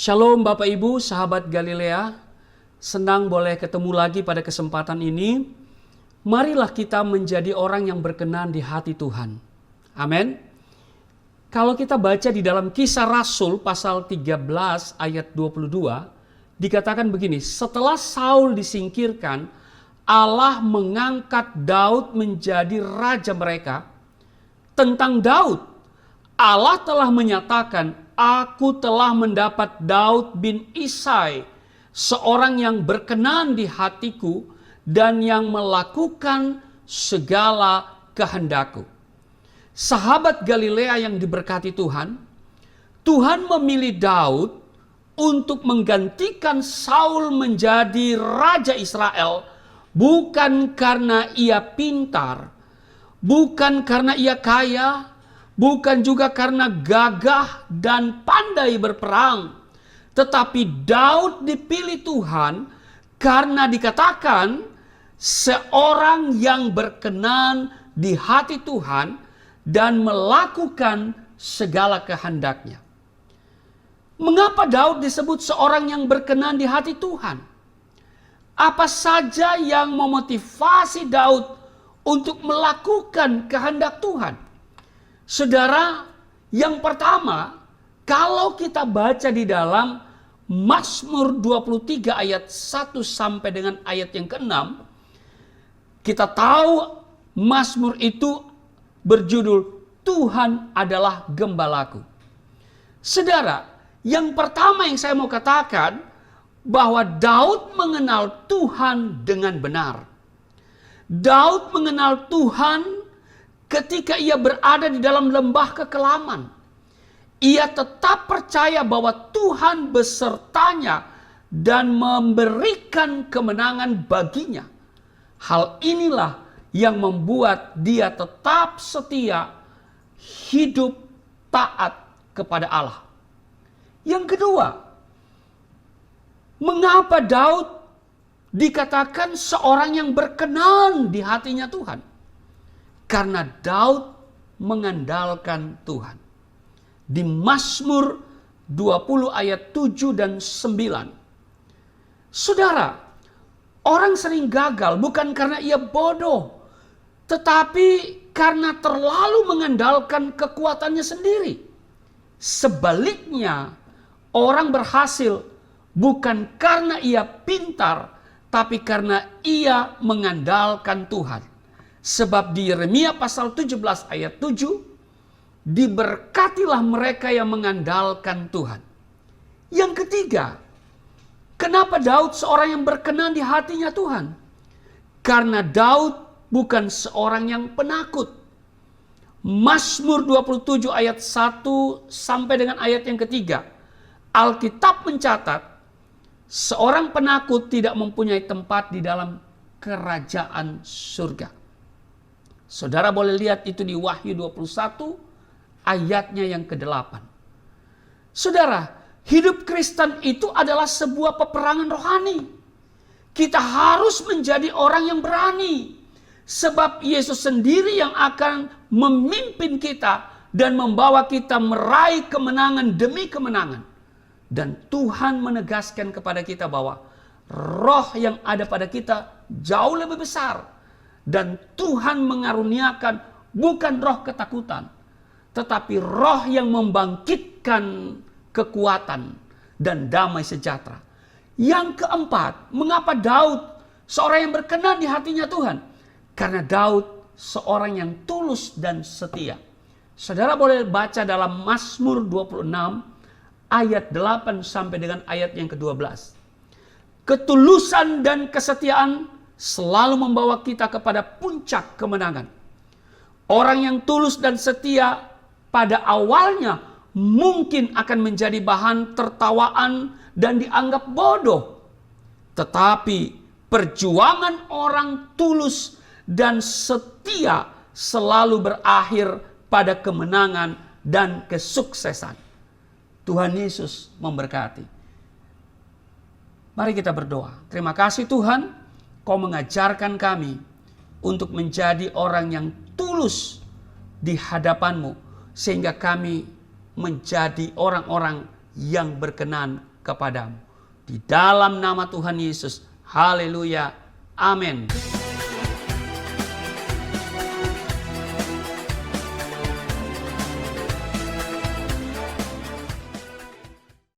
Shalom Bapak Ibu, sahabat Galilea. Senang boleh ketemu lagi pada kesempatan ini. Marilah kita menjadi orang yang berkenan di hati Tuhan. Amin. Kalau kita baca di dalam Kisah Rasul pasal 13 ayat 22, dikatakan begini, setelah Saul disingkirkan, Allah mengangkat Daud menjadi raja mereka. Tentang Daud, Allah telah menyatakan, aku telah mendapat Daud bin Isai, seorang yang berkenan di hatiku dan yang melakukan segala kehendakku. Sahabat Galilea yang diberkati Tuhan, Tuhan memilih Daud untuk menggantikan Saul menjadi raja Israel, bukan karena ia pintar, bukan karena ia kaya, bukan juga karena gagah dan pandai berperang. Tetapi Daud dipilih Tuhan karena dikatakan seorang yang berkenan di hati Tuhan dan melakukan segala kehendaknya. Mengapa Daud disebut seorang yang berkenan di hati Tuhan? Apa saja yang memotivasi Daud untuk melakukan kehendak Tuhan? Saudara, yang pertama, kalau kita baca di dalam Mazmur 23 ayat 1 sampai dengan ayat yang ke-6, kita tahu Mazmur itu berjudul Tuhan adalah Gembalaku. Saudara, yang pertama yang saya mau katakan, bahwa Daud mengenal Tuhan dengan benar. Daud mengenal Tuhan ketika ia berada di dalam lembah kekelaman. Ia tetap percaya bahwa Tuhan besertanya dan memberikan kemenangan baginya. Hal inilah yang membuat dia tetap setia, hidup taat kepada Allah. Yang kedua, mengapa Daud dikatakan seorang yang berkenan di hatinya Tuhan? Karena Daud mengandalkan Tuhan. Di Mazmur 20 ayat 7 dan 9. Saudara, orang sering gagal bukan karena ia bodoh, tetapi karena terlalu mengandalkan kekuatannya sendiri. Sebaliknya, orang berhasil bukan karena ia pintar, tapi karena ia mengandalkan Tuhan. Sebab di Yeremia pasal 17 ayat 7, diberkatilah mereka yang mengandalkan Tuhan. Yang ketiga, kenapa Daud seorang yang berkenan di hatinya Tuhan? Karena Daud bukan seorang yang penakut. Mazmur 27 ayat 1 sampai dengan ayat yang ketiga. Alkitab mencatat, seorang penakut tidak mempunyai tempat di dalam kerajaan surga. Saudara boleh lihat itu di Wahyu 21 ayatnya yang ke-8. Saudara, hidup Kristen itu adalah sebuah peperangan rohani. Kita harus menjadi orang yang berani. Sebab Yesus sendiri yang akan memimpin kita dan membawa kita meraih kemenangan demi kemenangan. Dan Tuhan menegaskan kepada kita bahwa roh yang ada pada kita jauh lebih besar. Dan Tuhan mengaruniakan bukan roh ketakutan, tetapi roh yang membangkitkan kekuatan dan damai sejahtera. Yang keempat, mengapa Daud seorang yang berkenan di hatinya Tuhan? Karena Daud seorang yang tulus dan setia. Saudara boleh baca dalam Mazmur 26 ayat 8 sampai dengan ayat yang ke-12. Ketulusan dan kesetiaan selalu membawa kita kepada puncak kemenangan. Orang yang tulus dan setia pada awalnya mungkin akan menjadi bahan tertawaan dan dianggap bodoh. Tetapi perjuangan orang tulus dan setia selalu berakhir pada kemenangan dan kesuksesan. Tuhan Yesus memberkati. Mari kita berdoa. Terima kasih Tuhan, Kau mengajarkan kami untuk menjadi orang yang tulus di hadapan-Mu, sehingga kami menjadi orang-orang yang berkenan kepadamu. Di dalam nama Tuhan Yesus. Haleluya. Amin.